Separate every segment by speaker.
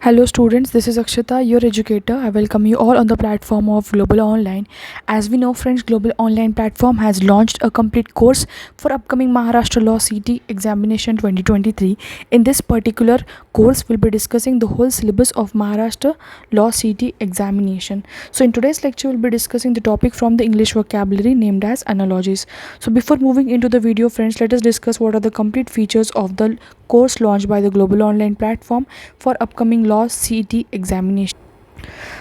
Speaker 1: Hello students, this is Akshita, your educator. I welcome you all on the platform of Global Online. As we know friends, Global Online platform has launched a complete course for upcoming Maharashtra Law CT examination 2023. In this particular course, we'll be discussing the whole syllabus of Maharashtra Law CT examination. So in today's lecture, we'll be discussing the topic from the English vocabulary named as analogies. So before moving into the video friends, let us discuss what are the complete features of the course launched by the Global Online platform for upcoming Law CET examination.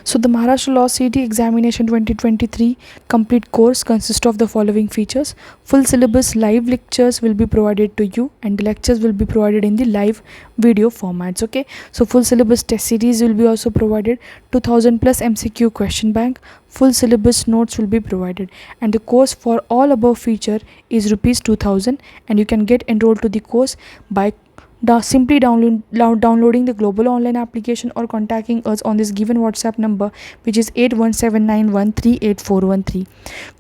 Speaker 1: So the Maharashtra Law CET examination 2023 complete course consists of the following features. Full syllabus live lectures will be provided to you, and the lectures will be provided in the live video formats. Okay, so full syllabus test series will be also provided, 2000 plus MCQ question bank, full syllabus notes will be provided, and the course for all above feature is rupees 2000, and you can get enrolled to the course by simply downloading the Global Online application or contacting us on this given WhatsApp number, which is 8179138413.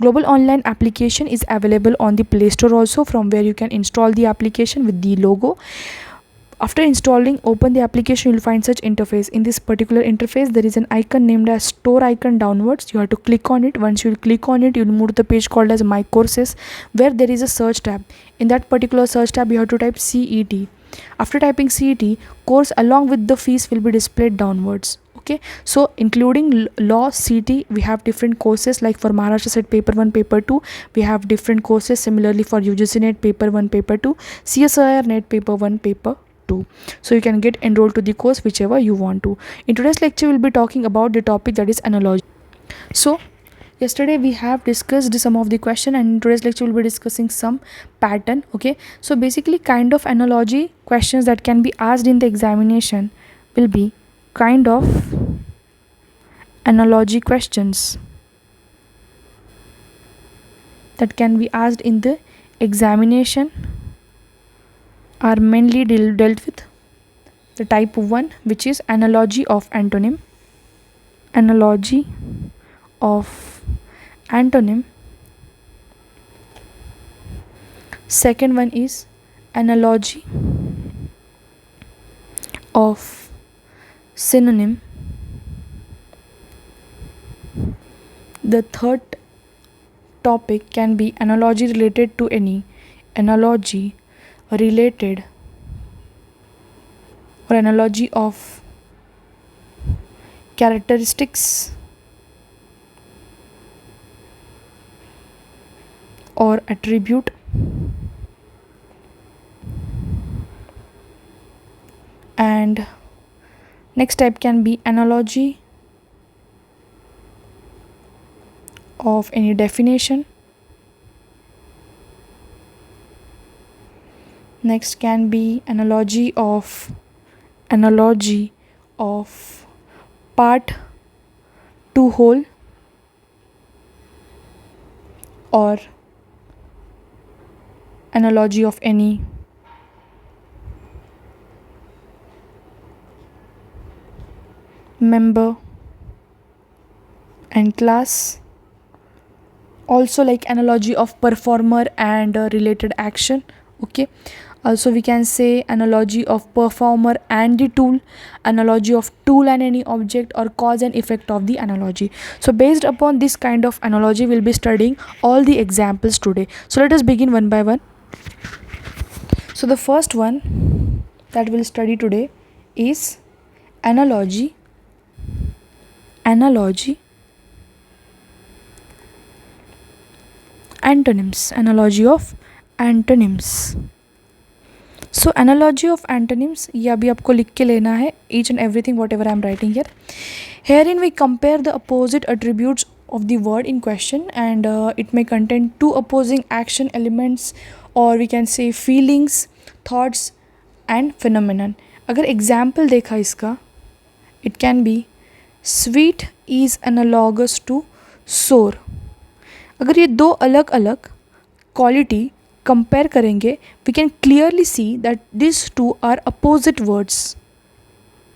Speaker 1: Global Online application is available on the Play Store also, from where you can install the application with the logo. After installing, open the application, you'll find such interface. In this particular interface, there is an icon named as store icon downwards. You have to click on it. Once you click on it, you'll move to the page called as My Courses, where there is a search tab. In that particular search tab, you have to type CET. After typing CET, course along with the fees will be displayed downwards. Okay, so including law CT, we have different courses. Like for Maharashtra Set paper 1 paper 2, we have different courses. Similarly for UGC Net paper 1 paper 2, CSIR Net paper 1 paper 2. So you can get enrolled to the course whichever you want to. In today's lecture, we'll be talking about the topic that is analogy. So yesterday we have discussed some of the question, and in today's lecture we'll be discussing some pattern. Okay, so basically kind of analogy questions that can be asked in the examination will be kind of analogy questions that can be asked in the examination are mainly dealt with the type 1, which is analogy of antonym. Analogy of antonym. Second one is analogy of synonym. The third topic can be analogy related to any, analogy related, or analogy of characteristics or attribute. And next type can be analogy of any definition. Next can be analogy of part to whole, or analogy of any member and class. Also like analogy of performer and related action. Okay, also we can say analogy of performer and the tool, analogy of tool and any object, or cause and effect of the analogy. So based upon this kind of analogy, we'll be studying all the examples today. So let us begin one by one. So the first one that we'll study today is analogy antonyms. Analogy of antonyms. So analogy of antonyms, ये अभी आपको लिख के लेना है, each and everything whatever I am writing here. Herein we compare the opposite attributes of the word in question, and it may contain two opposing action elements, or we can say feelings, thoughts and phenomenon. अगर example देखा इसका, it can be sweet is analogous to sour. अगर ये दो अलग अलग quality compare करेंगे, we can clearly see that these two are opposite words.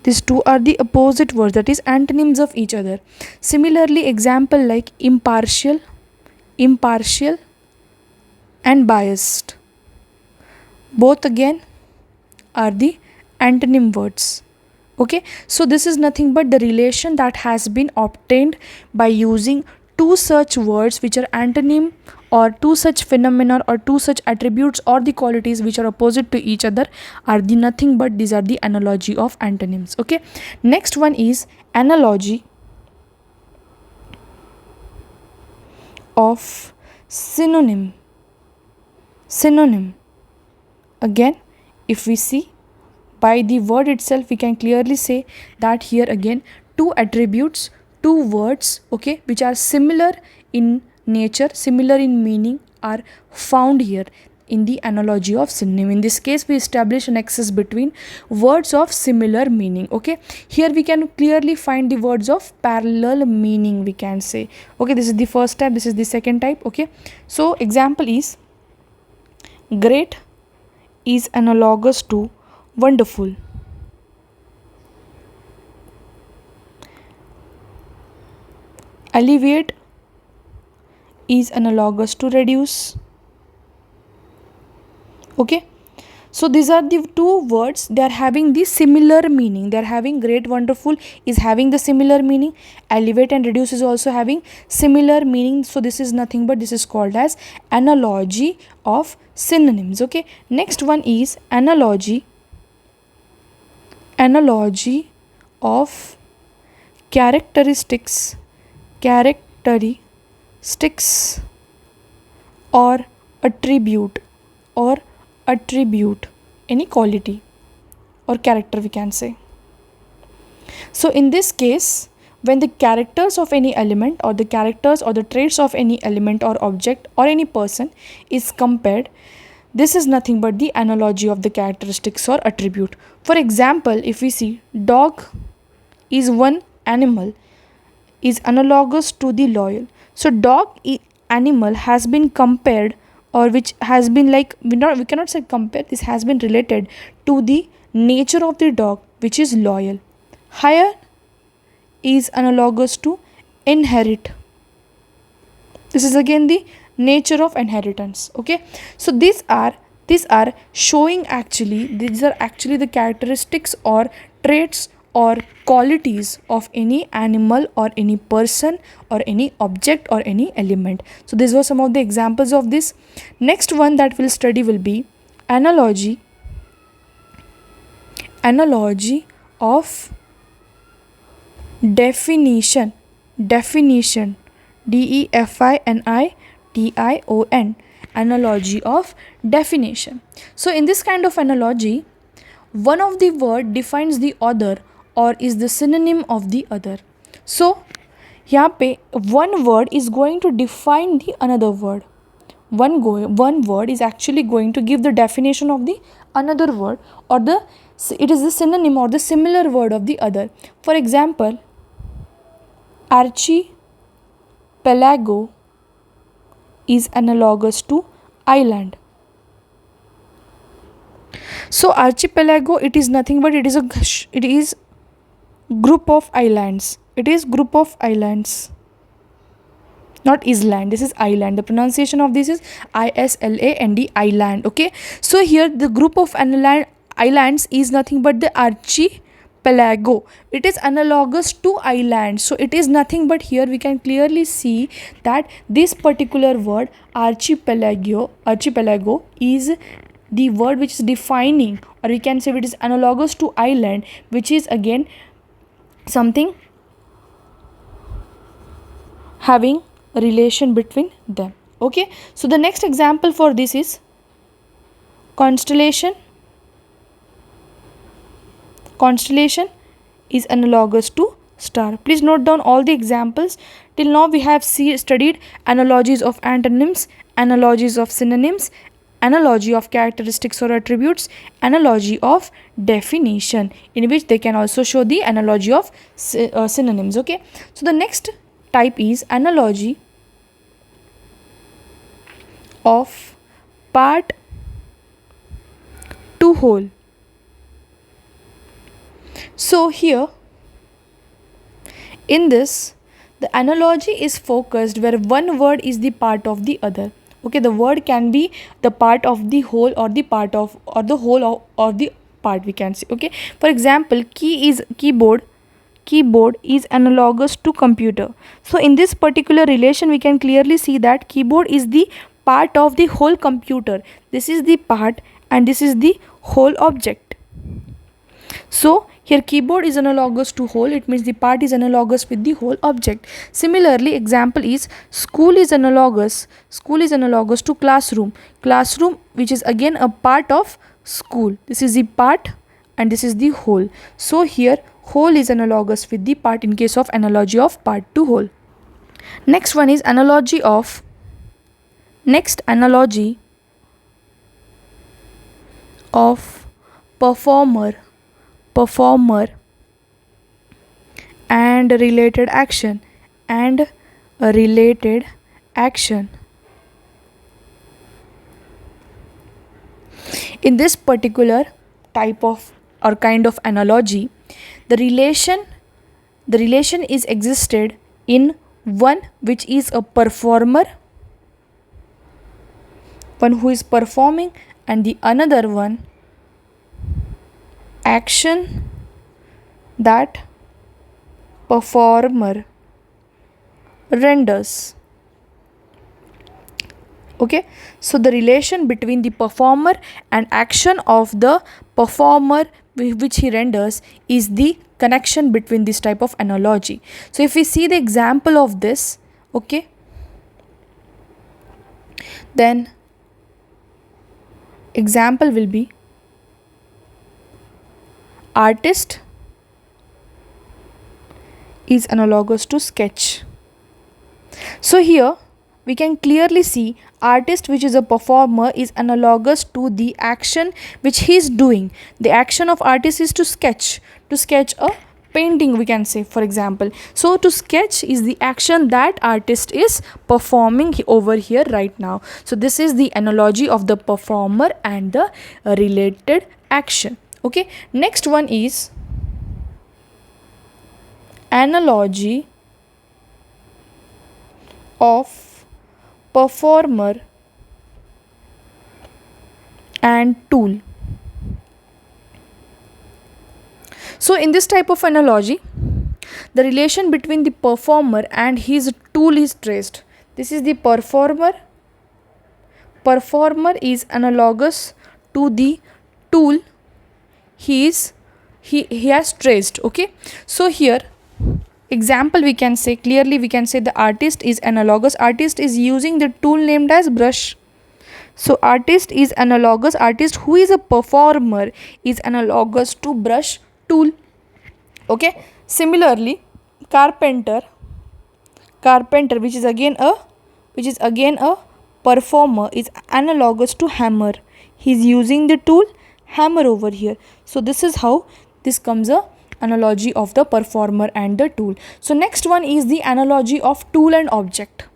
Speaker 1: These two are the opposite words, that is antonyms of each other. Similarly, example like impartial and biased, both again are the antonym words. Okay, so this is nothing but the relation that has been obtained by using two such words which are antonym, or two such phenomena or two such attributes or the qualities which are opposite to each other are the nothing but these are the analogy of antonyms. Okay, next one is analogy of synonym. Synonym, again, if we see by the word itself, we can clearly say that here again two attributes, two words, okay, which are similar in nature, similar in meaning, are found here in the analogy of synonym. In this case, we establish an axis between words of similar meaning. Okay, here we can clearly find the words of parallel meaning, we can say. Okay, this is the first type, this is the second type. Okay, so example is great is analogous to wonderful. Alleviate is analogous to reduce. Okay, so these are the two words, they are having the similar meaning. They are having great, wonderful is having the similar meaning, elevate and reduce is also having similar meaning. So this is nothing but this is called as analogy of synonyms. Okay, next one is analogy of characteristics or attribute any quality or character, we can say. So in this case, when the characters of any element or the characters or the traits of any element or object or any person is compared, this is nothing but the analogy of the characteristics or attribute. For example, if we see dog is one animal is analogous to the loyal. So dog animal has been compared, or which has been like, we cannot say compare, this has been related to the nature of the dog, which is loyal. Hire is analogous to inherit. This is again the nature of inheritance. Okay, so these are showing actually, these are actually the characteristics or traits or qualities of any animal or any person or any object or any element. So these were some of the examples of this. Next one that we'll study will be analogy of definition. DEFINITION, analogy of definition. So in this kind of analogy, one of the word defines the other or is the synonym of the other. So यहाँ पे one word is going to define the another word. One word is actually going to give the definition of the another word, or it is the synonym or the similar word of the other. For example, archipelago is analogous to island. So archipelago, it is nothing but it is group of islands. It is group of islands, not island, this is island. The pronunciation of this is ISLAND, island. Okay, so here the group of islands is nothing but the archipelago. It is analogous to island, so it is nothing but here we can clearly see that this particular word archipelago is the word which is defining, or we can say it is analogous to island, which is again something having a relation between them. Okay, so the next example for this is constellation is analogous to star. Please note down all the examples. Till now we have studied analogies of antonyms, analogies of synonyms, analogy of characteristics or attributes, analogy of definition, in which they can also show the analogy of synonyms. Okay, so the next type is analogy of part to whole. So here in this, the analogy is focused where one word is the part of the other. Okay, the word can be the part of the whole or the part of, or the whole of, or the part, we can say. Okay, for example, keyboard is analogous to computer. So in this particular relation we can clearly see that keyboard is the part of the whole computer. This is the part and this is the whole object. So here keyboard is analogous to whole, it means the part is analogous with the whole object. Similarly, example is school is analogous to classroom. Classroom, which is again a part of school. This is the part and this is the whole. So here whole is analogous with the part in case of analogy of part to whole. Next one is analogy of performer and related action In this particular type of or kind of analogy, the relation is existed in one which is a performer, one who is performing, and the another one action that performer renders. Okay, so the relation between the performer and action of the performer which he renders is the connection between this type of analogy. So if we see the example of this, okay, then example will be artist is analogous to sketch. So here we can clearly see artist, which is a performer, is analogous to the action which he is doing. The action of artist is to sketch a painting, we can say, for example. So to sketch is the action that artist is performing over here right now. So this is the analogy of the performer and the related action. Okay, next one is analogy of performer and tool. So in this type of analogy, the relation between the performer and his tool is traced. This is the performer is analogous to the tool he has traced. Okay, so here example we can say, clearly we can say the artist is analogous. Artist is using the tool named as brush. So artist is analogous, artist who is a performer is analogous to brush tool. Okay, similarly carpenter which is again a performer is analogous to hammer. He is using the tool hammer over here. So this is how this comes a analogy of the performer and the tool. So next one is the analogy of tool and object.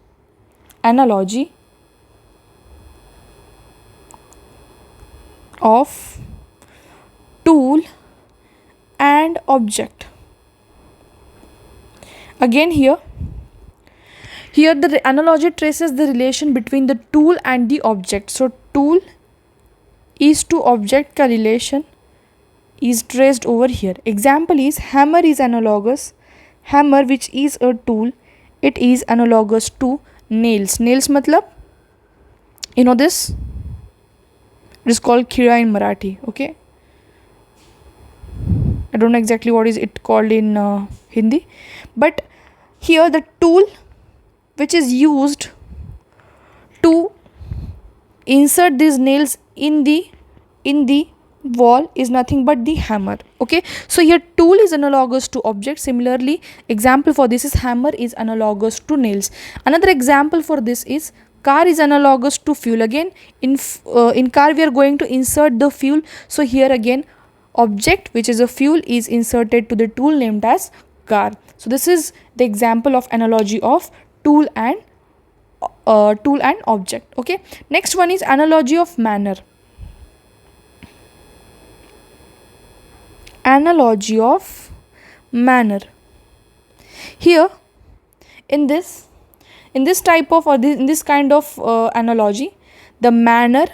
Speaker 1: Analogy of tool and object. Again here the analogy traces the relation between the tool and the object. So tool is to object ka relation is traced over here. Example is hammer is analogous. Hammer, which is a tool, it is analogous to nails. Nails matlab, you know this? It is called khira in Marathi. Okay, I don't know exactly what is it called in Hindi, but here the tool which is used to insert these nails in the wall is nothing but the hammer. Okay, so here tool is analogous to object. Similarly, example for this is hammer is analogous to nails. Another example for this is car is analogous to fuel. Again in car we are going to insert the fuel. So here again object, which is a fuel, is inserted to the tool named as car. So this is the example of analogy of tool and object. Okay, next one is analogy of manner. Analogy of manner. Here in this type of in this kind of analogy, the manner,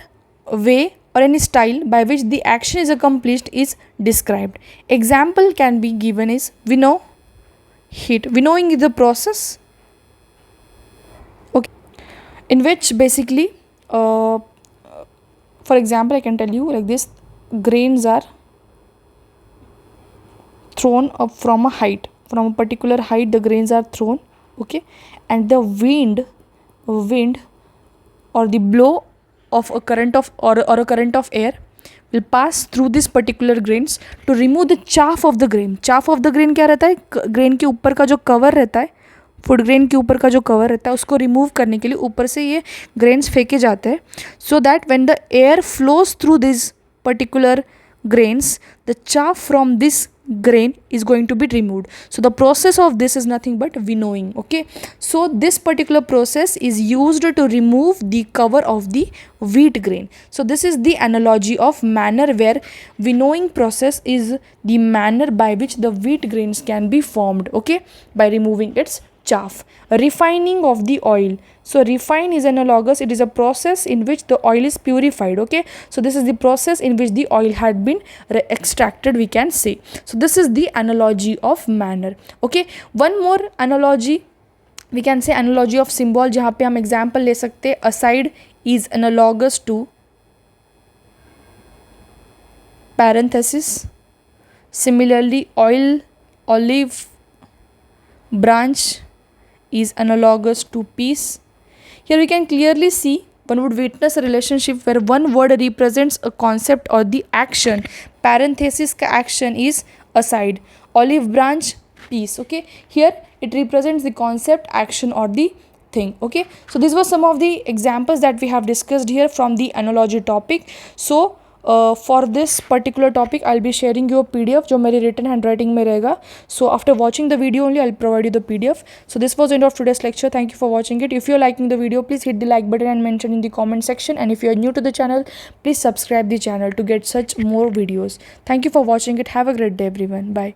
Speaker 1: way or any style by which the action is accomplished is described. Example can be given is winnow, heat. Winnowing is the process, okay, in which basically, for example, I can tell you like this: grains are thrown up from a height, from a particular height. The grains are thrown, okay, and the wind or the blow of a current of or a current of air will pass through this particular grains to remove the chaff of the grain. Chaff of the grain क्या रहता है? Grain के ऊपर का जो cover रहता है, food grain के ऊपर का जो कवर रहता है, उसको रिमूव करने के लिए ऊपर से ये ग्रेन्स फेंके जाते हैं, so that when the air flows through this particular grains, the chaff from this grain is going to be removed. So the process of this is nothing but winnowing, okay. So this particular process is used to remove the cover of the wheat grain. So this is the analogy of manner, where winnowing process is the manner by which the wheat grains can be formed, okay, by removing its chaff. Refining of the oil. So refine is analogous, it is a process in which the oil is purified, okay. So this is the process in which the oil had been extracted, we can say. So this is the analogy of manner, okay. One more analogy, we can say analogy of symbol, जहाँ पे हम example ले सकते हैं. Aside is analogous to parenthesis. Similarly, olive branch is analogous to peace. Here we can clearly see, one would witness a relationship where one word represents a concept or the action. Parenthesis ka action is aside. Olive branch, peace, okay. Here it represents the concept, action or the thing, okay. So these were some of the examples that we have discussed here from the analogy topic. So for this particular topic I'll be sharing you a PDF जो मेरी written handwriting में रहेगा. So after watching the video only I'll provide you the PDF. So this was the end of today's lecture. Thank you for watching it. If you're liking the video, please hit the like button and mention in the comment section. And if you're new to the channel, please subscribe the channel to get such more videos. Thank you for watching it. Have a great day everyone. Bye.